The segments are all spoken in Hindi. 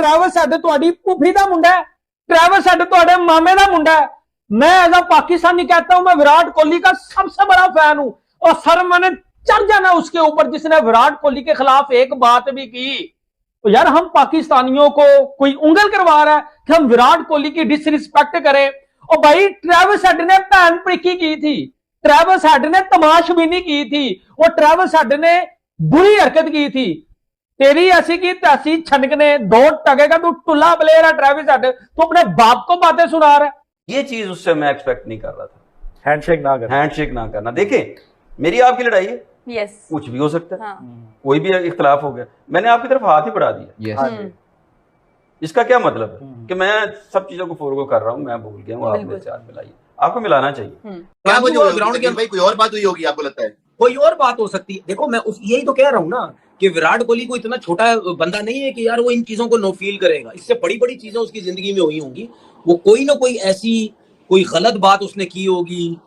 ट्रैविस हेड तुम्हारी फूफी का मुंडा है, ट्रैविस हेड तुम्हारे मामे का मुंडा है। मैं एज अ पाकिस्तानी कहता हूं मैं विराट कोहली का सबसे बड़ा फैन हूं, और सर मैंने चढ़ जाना उसके ऊपर जिसने विराट कोहली के खिलाफ एक बात भी की। तो यार हम पाकिस्तानियों को कोई उंगल करवा रहा है कि हम विराट कोहली की डिसरिस्पेक्ट करें। और भाई ट्रैविस हेड ने भैन प्रिकी की थी, ट्रैविस हेड ने तमाशबीनी की थी, और ट्रैविस हेड ने बुरी हरकत की थी। तेरी ऐसी की तैसी छनकने दो टके का तू टुल्ला प्लेयर है ट्रैविस हेड, तो अपने बाप को बातें सुना रहा है। ये चीज उससे मैं एक्सपेक्ट नहीं कर रहा था। हैंडशेक ना करना। देखें मेरी आपकी लड़ाई है, यस कुछ भी हो सकता है, हाँ। कोई भी इख्तलाफ हो गया, मैंने आपकी तरफ हाथ ही बढ़ा दिया। इसका क्या मतलब है कि मैं सब चीजों को फॉरगो कर रहा हूँ, मैं भूल गया हूँ, आप मेरे से हाथ मिलाइए, आपको मिलाना चाहिए। क्या वजह ग्राउंड के भाई कोई और बात हुई होगी आपको लगता है? कोई और बात हो सकती है। देखो मैं यही तो कह रहा हूँ ना कि विराट कोहली को इतना छोटा बंदा नहीं है कि यार वो इन चीजों को नो फील करेगा। इससे बड़ी बड़ी चीजें उसकी जिंदगी में हुई होंगी, वो कोई ना कोई ऐसी कोई गलत बात उसने की होगी,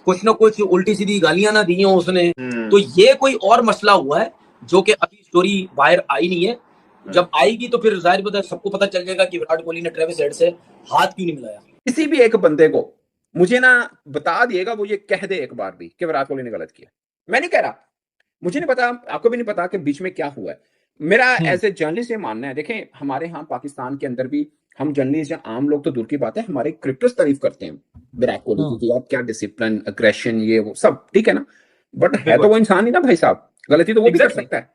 कुछ ना कुछ उल्टी सीधी गालियां ना दी हो उसने। तो ये कोई और मसला हुआ है जो कि अभी स्टोरी बाहर आई नहीं है। जब आएगी तो फिर जाहिर बात है सबको पता चल जाएगा कि विराट कोहली ने ट्रेविस हेड से हाथ क्यों नहीं मिलाया। किसी भी एक बंदे को मुझे ना बता दिएगा, वो ये कह दे एक बार भी कि विराट कोहली ने गलत किया। मैं नहीं कह रहा, मुझे नहीं पता, आपको भी नहीं पता कि बीच में क्या हुआ है। मेरा एज ए जर्नलिस्ट ये मानना है, देखें हमारे यहाँ पाकिस्तान के अंदर भी हम जर्नलिस्ट या आम लोग तो दूर की बात है, हमारे क्रिकेटर्स तारीफ करते हैं विराट कोहली की, आप क्या डिसिप्लिन, अग्रेशन, ये वो सब ठीक है ना, बट है तो वो इंसान ही ना भाई साहब, गलती तो वो भी कर सकता है,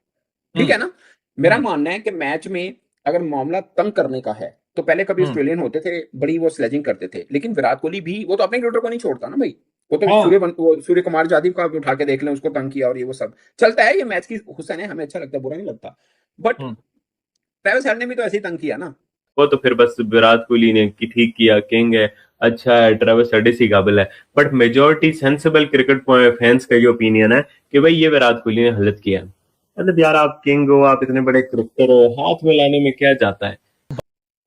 ठीक है ना। मेरा मानना है कि मैच में अगर मामला तंग करने का है तो पहले कभी ऑस्ट्रेलियन होते थे, बड़ी वो स्लेजिंग करते थे, लेकिन विराट कोहली भी वो तो अपने क्रिकेटर को नहीं छोड़ता ना भाई। वो तो सूर्य कुमार यादव का उठा के देख लें, उसको तंग किया और ये वो सब चलता है, ये मैच की हुसैन है, हमें अच्छा लगता है, बुरा नहीं लगता। बट ट्रैविस हेड ने भी तो ऐसे ही तंग किया ना। वो तो फिर बस विराट कोहली ने कि ठीक किया, किंग है, अच्छा है, ट्रैविस हेड इसी काबिल है। But majority sensible cricket fans का ये ओपिनियन है कि भाई ये विराट कोहली ने गलत किया। मतलब यार आप किंग हो, आप इतने बड़े क्रिकेटर हो, हाथ मिलाने में क्या जाता है।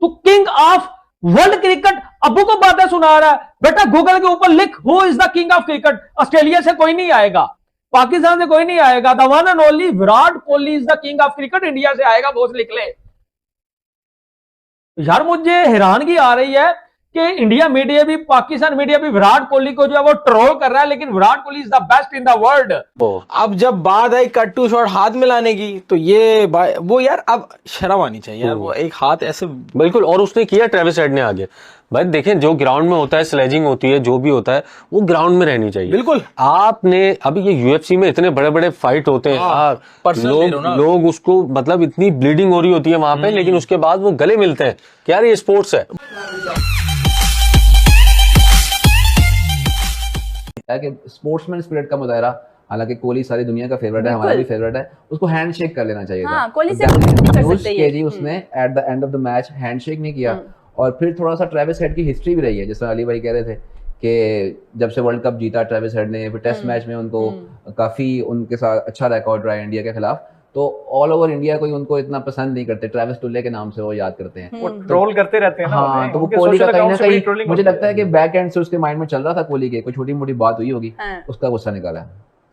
तो king of world cricket Abu को बातें सुना रहा है। बेटा गूगल के ऊपर लिख who is the king of cricket, Australia से कोई नहीं आएगा, पाकिस्तान से कोई नहीं आएगा, the one and only Virat Kohli is the king of cricket, India से आएगा, बॉस लिख ले। यार मुझे हैरानगी आ रही है कि इंडिया मीडिया भी, पाकिस्तान मीडिया भी विराट कोहली को जो है वो ट्रोल कर रहा है, लेकिन Virat Kohli is the best in the world. अब जब बात आई कट टू शॉट हाथ मिलाने की, तो ये वो यार अब शर्म आनी चाहिए यार, वो एक हाथ ऐसे बिल्कुल। और उसने किया ट्रेविस हेड ने आगे। भाई देखें जो ग्राउंड में होता है, स्लेजिंग होती है, जो भी होता है वो ग्राउंड में रहनी चाहिए। बिल्कुल। आपने अभी ये यूएफसी में इतने बड़े बड़े फाइट होते हैं, लोग उसको मतलब इतनी ब्लीडिंग हो रही होती है वहां पे, लेकिन उसके बाद वो गले मिलते हैं कि यार ये स्पोर्ट्स है। कि स्पोर्ट्समैन स्पिरिट का मुजाहरा, हालांकि कोहली सारी दुनिया का फेवरेट है, हमारा भी फेवरेट है, उसको हैंडशेक कर लेना चाहिए था। कोहली से नहीं कर सकते ये। उसने at the end of the match handshake नहीं किया। और फिर थोड़ा सा ट्रैविस हेड की हिस्ट्री भी रही है, जैसा अली भाई कह रहे थे कि जब से वर्ल्ड कप जीता ट्रैविस हेड ने, फिर टेस्ट मैच में उनको काफी उनके साथ अच्छा रिकॉर्ड रहा है इंडिया के खिलाफ, तो ऑल ओवर इंडिया कोई उनको इतना पसंद नहीं करते, ट्रैविस टुल्ले के नाम से वो याद करते हैं, वो ट्रोल करते रहते हैं ना। हाँ, तो वो कोहली का कहीं ना कहीं मुझे लगता है कि बैक एंड से उसके माइंड में चल रहा था, कोहली के कोई छोटी मोटी बात हुई होगी, उसका गुस्सा निकाला है।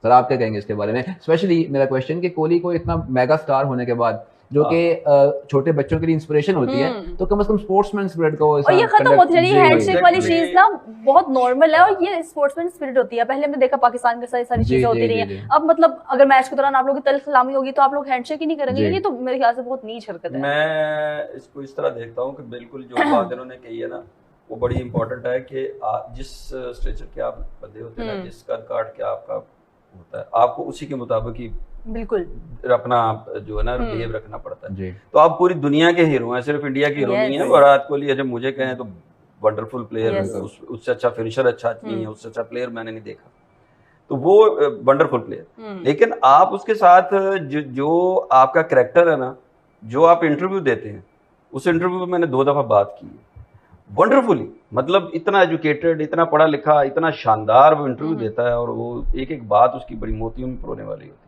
सर आप क्या कहेंगे इसके बारे में? स्पेशली मेरा क्वेश्चन कि कोहली को इतना मेगा स्टार होने के बाद, जो कि छोटे बच्चों के लिए इंस्पिरेशन होती है, तो कम से कम स्पोर्ट्समैन स्पिरिट को और ये खत्म होती रही है। हैंडशेक वाली चीज ना बहुत नॉर्मल है, और ये स्पोर्ट्समैन स्पिरिट होती है। पहले हमने देखा पाकिस्तान के सारी चीजें होती रही है। अब मतलब अगर मैच के दौरान आप लोगों की तल्ख सलामी होगी तो आप लोग हैंडशेक ही नहीं करेंगे, ये तो मेरे ख्याल से बहुत नीच हरकत है। मैं इसको इस तरह देखता हूँ कि बिल्कुल जो बात इन्होंने कही है ना, वो बड़ी इंपॉर्टेंट है कि जिस स्ट्रेचर के आप बंदे होते हैं ना, जिस कद काट के आपका होता है, आपको उसी के मुताबिक ही बिल्कुल अपना जो है ना बिहेव रखना पड़ता है। तो आप पूरी दुनिया के हीरो हैं, सिर्फ इंडिया के हीरो नहीं है। विराट कोहली जब मुझे कहें तो वंडरफुल प्लेयर है, उससे अच्छा फिनिशर अच्छा नहीं है, उससे अच्छा प्लेयर मैंने नहीं देखा, तो वो वंडरफुल प्लेयर। लेकिन आप उसके साथ जो आपका कैरेक्टर है ना, जो आप इंटरव्यू देते हैं, उस इंटरव्यू में मैंने 2 दफा बात की है, वंडरफुली, मतलब इतना एजुकेटेड, इतना पढ़ा लिखा, इतना शानदार वो इंटरव्यू देता है, और वो एक एक बात उसकी बड़ी मोतियों में परोने वाली होती है।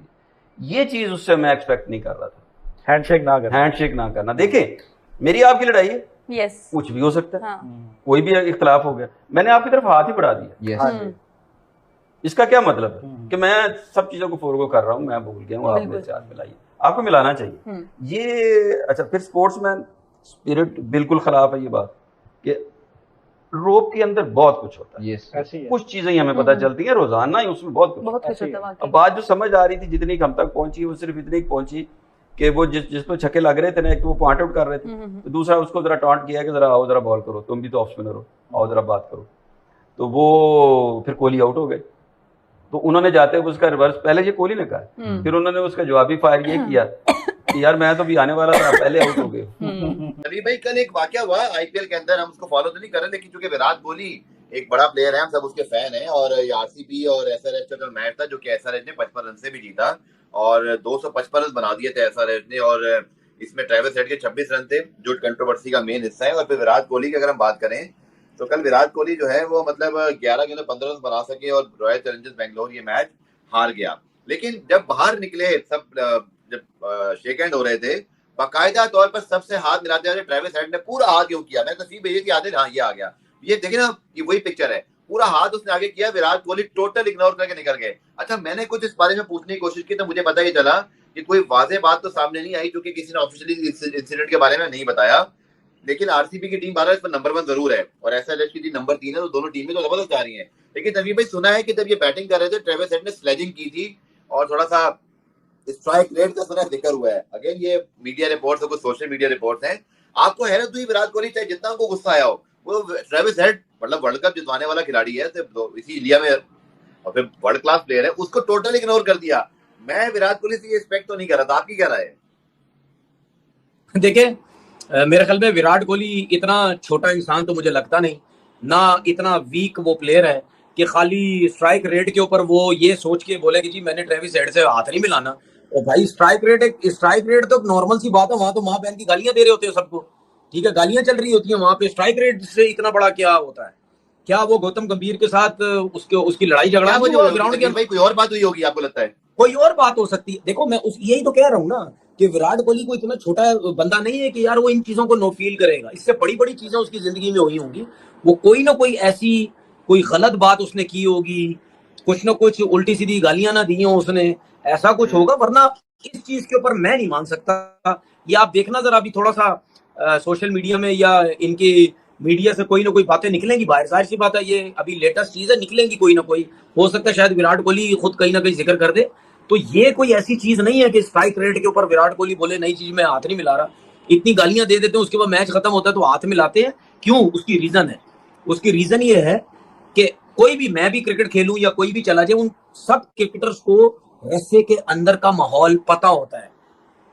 ये चीज उससे मैं एक्सपेक्ट नहीं कर रहा था। हैंडशेक ना करना। देखें मेरी आपकी लड़ाई है, कुछ भी हो सकता है, कोई भी इख्तलाफ हो गया, मैंने आपकी तरफ हाथ ही बढ़ा दिया। इसका क्या मतलब है कि मैं सब चीजों को फॉरगो कर रहा हूँ, मैं भूल गया हूँ, आप मेरे से हाथ मिलाइए, आपको मिलाना चाहिए। ये अच्छा, फिर स्पिरिट बिल्कुल खराब है ये बात कि रोप के अंदर बहुत कुछ होता है। कुछ चीजें ही हमें पता चलती हैं, रोजाना ही उसमें बहुत कुछ बहुत कुछ होता है अब बात जो समझ आ रही थी जितनी हम तक पहुंची वो सिर्फ इतनी पहुंची कि वो जिस पे छक्के लग रहे थे ना, एक तो वो पॉइंट आउट कर रहे थे, तो दूसरा उसको जरा टॉन्ट किया कि जरा आओ जरा बॉल करो, तुम भी तो ऑफ स्पिनर हो, आओ जरा बात करो। तो वो फिर कोहली आउट हो गए, तो उन्होंने जाते हुए उसका रिवर्स, पहले ये कोहली ने कहा, फिर उन्होंने उसका जवाबी फायर ये किया कि यार मैं तो भी आने वाला था, पहले आउट हो गए। अली भाई कल एक वाकया हुआ आईपीएल के अंदर, हम उसको फॉलो तो नहीं कर रहे, लेकिन चूंकि विराट कोहली एक बड़ा प्लेयर है, हम सब उसके फैन हैं, और आरसीबी और एसआरएच का जो मैच था जो कि एसआरएच ने 55 रन से भी जीता और 255 रन बना दिए थे एसआरएच ने, और इसमें ट्रेविस हेड के 26 रन थे जो कंट्रोवर्सी का मेन हिस्सा है। और फिर विराट कोहली की अगर हम बात करें तो कल विराट कोहली जो है वो मतलब 11 गेंदों 15 रन बना सके और रॉयल चैलेंजर्स बेंगलोर ये मैच हार गया। लेकिन जब बाहर निकले सब, जब शेक हैंड हो रहे थे, बाकायदा तौर पर सबसे हाथ मिलाते हुए ट्रेविस हेड ने पूरा हाथ क्यों किया, मैंने तस्वीर भेजी थी आधे, हाँ ये आ गया, ये देखिए ना, ये वही पिक्चर है, पूरा हाथ उसने आगे किया, विराट कोहली टोटल इग्नोर करके निकल गए। अच्छा, मैंने कुछ इस बारे में पूछने की कोशिश की तो मुझे पता ही चला कि कोई वाज़ेह बात तो सामने नहीं आई, क्योंकि किसी ने ऑफिशियली इंसिडेंट के बारे में नहीं बताया। लेकिन आरसीबी की टीम 12 इस पर नंबर 1 जरूर है और एसआरएच की टीम नंबर 3 है, तो दोनों टीमें तो जबरदस्त जा रही हैं। लेकिन तभी भाई सुना है कि जब ये बैटिंग कर रहे थे ट्रेविस हेड ने स्लेजिंग की थी और थोड़ा सा स्ट्राइक रेट का सुना जिक्र हुआ है। अगेन ये मीडिया रिपोर्ट्स और कुछ सोशल मीडिया रिपोर्ट्स हैं। आपको हैरत हुई विराट कोहली चाहे जितना उनको गुस्सा आया हो, वो ट्रेविस हेड मतलब वर्ल्ड कप जितवाने वाला खिलाड़ी है इसी इंडिया में और फिर वर्ल्ड क्लास प्लेयर है, उसको टोटल इग्नोर कर दिया। मैं विराट कोहली से ये एक्सपेक्ट तो नहीं कर रहा था, आपकी क्या राय है? देखिए मेरे ख्याल में विराट कोहली इतना छोटा इंसान तो मुझे लगता नहीं, ना इतना वीक वो प्लेयर है कि खाली स्ट्राइक रेट के ऊपर वो ये सोच के बोले कि जी मैंने ट्रेविस हेड से हाथ नहीं मिलाना। और भाई स्ट्राइक रेट तो नॉर्मल सी बात है, वहां तो माँ बहन की गालियां दे रहे होते हैं सबको, ठीक है, गालियां चल रही होती है वहां पे, स्ट्राइक रेट से इतना बड़ा क्या होता है? क्या वो गौतम गंभीर के साथ उसकी लड़ाई झगड़ा ग्राउंड के भाई कोई और बात हुई होगी आपको लगता है? कोई और बात हो सकती है। देखो मैं यही तो कह रहा हूँ ना कि विराट कोहली को इतना छोटा बंदा नहीं है कि यार वो इन चीजों को नो फील करेगा। इससे बड़ी बड़ी चीजें उसकी जिंदगी में हुई होंगी, वो कोई ना कोई ऐसी कोई गलत बात उसने की होगी, कुछ ना कुछ उल्टी सीधी गालियां ना दी हो उसने, ऐसा कुछ होगा, वरना इस चीज के ऊपर मैं नहीं मान सकता। ये आप देखना जरा अभी थोड़ा सा सोशल मीडिया में या इनके मीडिया से कोई ना कोई बातें निकलेंगी बाहर, जाहिर सी बात है ये अभी लेटेस्ट चीजें निकलेंगी कोई ना कोई, हो सकता है शायद विराट कोहली खुद कहीं ना कहीं जिक्र कर दे। तो ये कोई ऐसी चीज नहीं है कि स्ट्राइक रेट के ऊपर विराट कोहली बोले नई चीज में हाथ नहीं मिला रहा, इतनी गालियां दे देते हैं उसके बाद मैच खत्म होता है तो हाथ मिलाते हैं क्यों? उसकी रीजन है, उसकी रीजन ये है कि कोई भी, मैं भी क्रिकेट खेलूं या कोई भी चला जाए, उन सब क्रिकेटर्स को रस्से के अंदर का माहौल पता होता है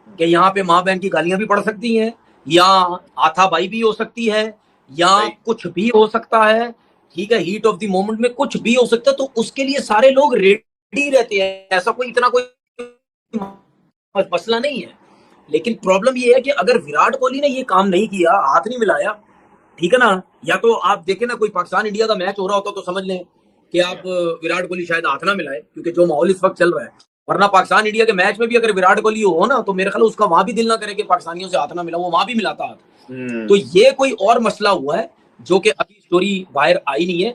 कि यहाँ पे माँ बहन की गालियां भी पड़ सकती हैं, या हाथापाई भी हो सकती है, या कुछ भी हो सकता है, ठीक है, हीट ऑफ द मोमेंट में कुछ भी हो सकता है। तो उसके लिए सारे लोग रेडी रहते हैं, ऐसा कोई इतना कोई मसला नहीं है। लेकिन प्रॉब्लम ये है कि अगर विराट कोहली ने ये काम नहीं किया, हाथ नहीं मिलाया, ठीक है ना, या तो आप देखें ना कोई पाकिस्तान इंडिया का मैच हो रहा होता तो समझ लें कि आप विराट कोहली शायद हाथ ना मिलाए, क्योंकि जो माहौल इस वक्त चल रहा है, वरना पाकिस्तान इंडिया के मैच में भी अगर विराट कोहली हो ना तो मेरे ख्याल उसका वहां भी दिल ना करे कि पाकिस्तानियों से हाथ ना मिला, वो वहां भी मिलाता हाथ। तो ये कोई और मसला हुआ है जो कि अभी स्टोरी बाहर आई नहीं है,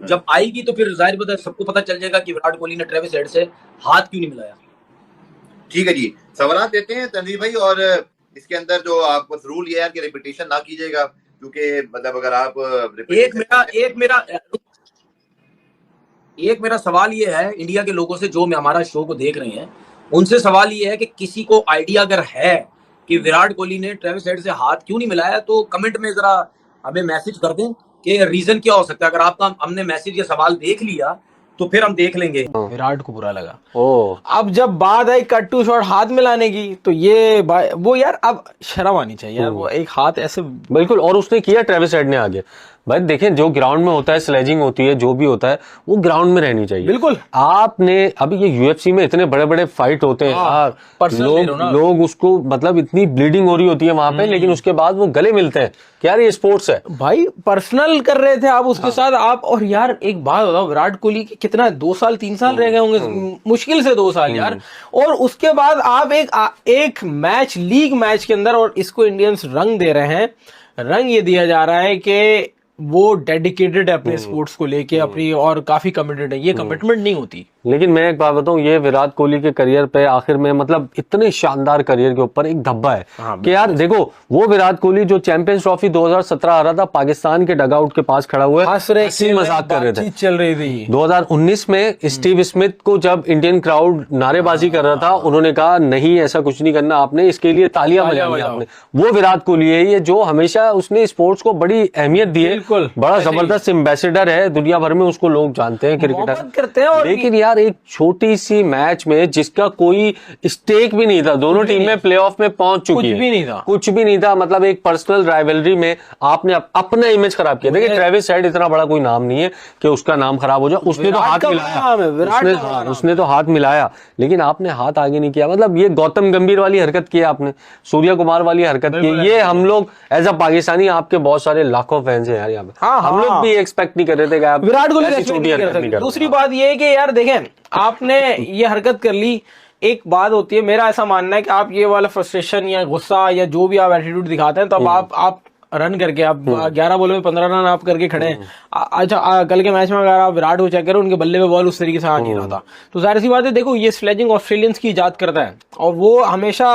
जब आएगी तो फिर जाहिर बात है सबको पता चल जाएगा कि विराट कोहली ने ट्रेविस हेड से हाथ क्यों नहीं मिलाया। ठीक है जी, सवाल देते हैं तनवीर भाई, और इसके अंदर जो आप रूल ये है कि रिपीटेशन ना कीजिएगा, क्योंकि मतलब अगर आप एक मेरा सवाल ये है इंडिया के लोगों से जो हमारा शो को देख रहे हैं, उनसे सवाल ये है कि किसी को आइडिया अगर है कि विराट कोहली ने ट्रेविस हेड से हाथ क्यों नहीं मिलाया तो कमेंट में जरा हमें मैसेज कर दें कि रीजन क्या हो सकता है। अगर आपका हमने मैसेज या सवाल देख लिया तो फिर हम देख लेंगे। विराट को बुरा लगा। अब जब बात आई कट टू शॉट हाथ मिलाने की तो ये वो यार अब शर्म आनी चाहिए यार, वो एक हाथ ऐसे बिल्कुल, और उसने किया ट्रेविस हेड ने आगे। भाई देखें जो ग्राउंड में होता है, स्लेजिंग होती है, जो भी होता है वो ग्राउंड में रहनी चाहिए। बिल्कुल, आपने अभी ये यूएफसी में इतने बड़े बड़े फाइट होते हैं, लोग उसको मतलब इतनी ब्लीडिंग हो रही होती है वहां पे, लेकिन उसके बाद वो गले मिलते हैं कि यार ये स्पोर्ट्स है। भाई पर्सनल कर रहे थे आप उसके साथ आप, और यार एक बात बताओ, विराट कोहली की कितना 2 साल 3 साल रह गए होंगे, मुश्किल से 2 साल यार, और उसके बाद आप एक मैच, लीग मैच के अंदर, और इसको इंडियंस रंग दे रहे हैं, रंग ये दिया जा रहा है कि वो डेडिकेटेड है अपने स्पोर्ट्स को लेके अपनी, और काफी कमिटेड है। ये कमिटमेंट नहीं होती। लेकिन मैं एक बात बताऊं, ये विराट कोहली के करियर पे आखिर में मतलब इतने शानदार करियर के ऊपर एक धब्बा है कि यार देखो, वो विराट कोहली जो चैंपियंस ट्रॉफी 2017 आ रहा था, पाकिस्तान के डगआउट के पास खड़ा हुआ हंसी मजाक कर रहे थे, चल रही थी। 2019 में स्टीव स्मिथ को जब इंडियन क्राउड नारेबाजी कर रहा था, उन्होंने कहा नहीं ऐसा कुछ नहीं करना आपने, इसके लिए तालियां बजानी आपने। वो विराट कोहली है ये, जो हमेशा उसने स्पोर्ट्स को बड़ी अहमियत दी है, बड़ा जबरदस्त एम्बेसडर है, दुनिया भर में उसको लोग जानते हैं, क्रिकेटर करते हैं। लेकिन यार एक छोटी सी मैच में जिसका कोई स्टेक भी नहीं था, दोनों टीमें प्लेऑफ में पहुंच चुकी है, कुछ भी नहीं था, मतलब एक पर्सनल राइवलरी में आपने अपना इमेज खराब किया। देखिए ट्रेविस हेड इतना बड़ा कोई नाम नहीं है कि उसका नाम खराब हो जाए, उसने तो हाथ मिलाया, उसने तो हाथ मिलाया, लेकिन आपने हाथ आगे नहीं किया। मतलब ये गौतम गंभीर वाली हरकत की आपने, सूर्या कुमार वाली हरकत की, ये हम लोग एज अ पाकिस्तानी, आपके बहुत सारे लाखों फैंस हैं यार यहाँ पे, हम लोग भी एक्सपेक्ट नहीं कर रहे थे कि आप विराट कोहली ऐसी छोटी हरकत नहीं कर। दूसरी बात ये है कि यार देखें, आपने ये हरकत कर ली, एक बात होती है, मेरा ऐसा मानना है कि आप ये वाला फ्रस्ट्रेशन या गुस्सा या जो भी आप एटीट्यूड दिखाते हैं, तो अब आप रन करके आप 11 बॉल में 15 रन आप करके खड़े हैं। अच्छा कल के मैच में अगर आप विराट को चेक करें, उनके बल्ले पे बॉल उस तरीके से आ नहीं रहा था, तो जाहिर सी बात है, देखो ये स्लेजिंग ऑस्ट्रेलियंस की इजाद करता है, और वो हमेशा,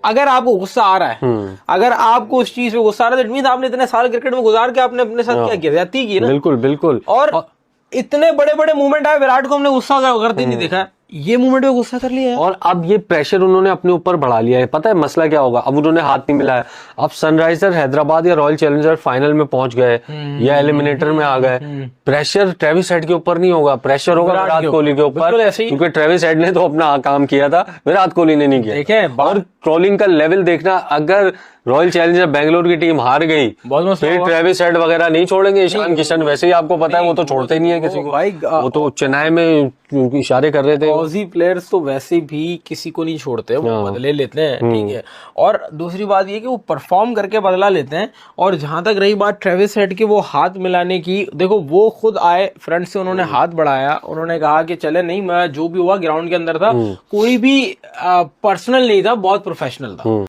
अगर आपको गुस्सा आ रहा है, अगर आपको उस चीज पे गुस्सा आ रहा है, तो इट मींस आपने इतने साल क्रिकेट में गुजार के आपने अपने साथ क्या किया, ज्यादती की ना। बिल्कुल बिल्कुल। और इतने बड़े बड़े मूवमेंट आए, विराट को हमने गुस्सा करते नहीं देखा, ये मूवमेंट पे गुस्सा कर लिया है। और अब ये प्रेशर उन्होंने अपने ऊपर बढ़ा लिया है। पता है मसला क्या होगा, अब उन्होंने हाथ नहीं मिलाया, अब सनराइजर हैदराबाद या रॉयल चैलेंजर फाइनल में पहुंच गए या एलिमिनेटर में आ गए, प्रेशर ट्रेविस हेड के ऊपर नहीं होगा, प्रेशर होगा विराट कोहली के ऊपर, क्योंकि ट्रेविस हेड ने तो अपना काम किया था, विराट कोहली ने नहीं किया। और ट्रोलिंग का लेवल देखना, अगर रॉयल चैलेंजर बेंगलोर की टीम हार गई फिर ट्रेविस हेड वगैरह नहीं छोड़ेंगे। ईशान किशन वैसे ही आपको पता है वो तो छोड़ते ही नहीं है किसी को भाई, वो तो चेन्नई में इशारे कर रहे थे। ऑजी प्लेयर्स तो वैसे भी किसी को नहीं छोड़ते, वो बदले लेते हैं, ठीक है। और दूसरी बात ये कि वो परफॉर्म करके बदला लेते हैं। और जहां तक रही बात ट्रेविस हेड के वो हाथ मिलाने की, देखो वो खुद आए फ्रंट से, उन्होंने हाथ बढ़ाया, उन्होंने कहा कि चले नहीं, मैं जो भी हुआ ग्राउंड के अंदर था, कोई भी पर्सनल नहीं था, बहुत प्रोफेशनल था।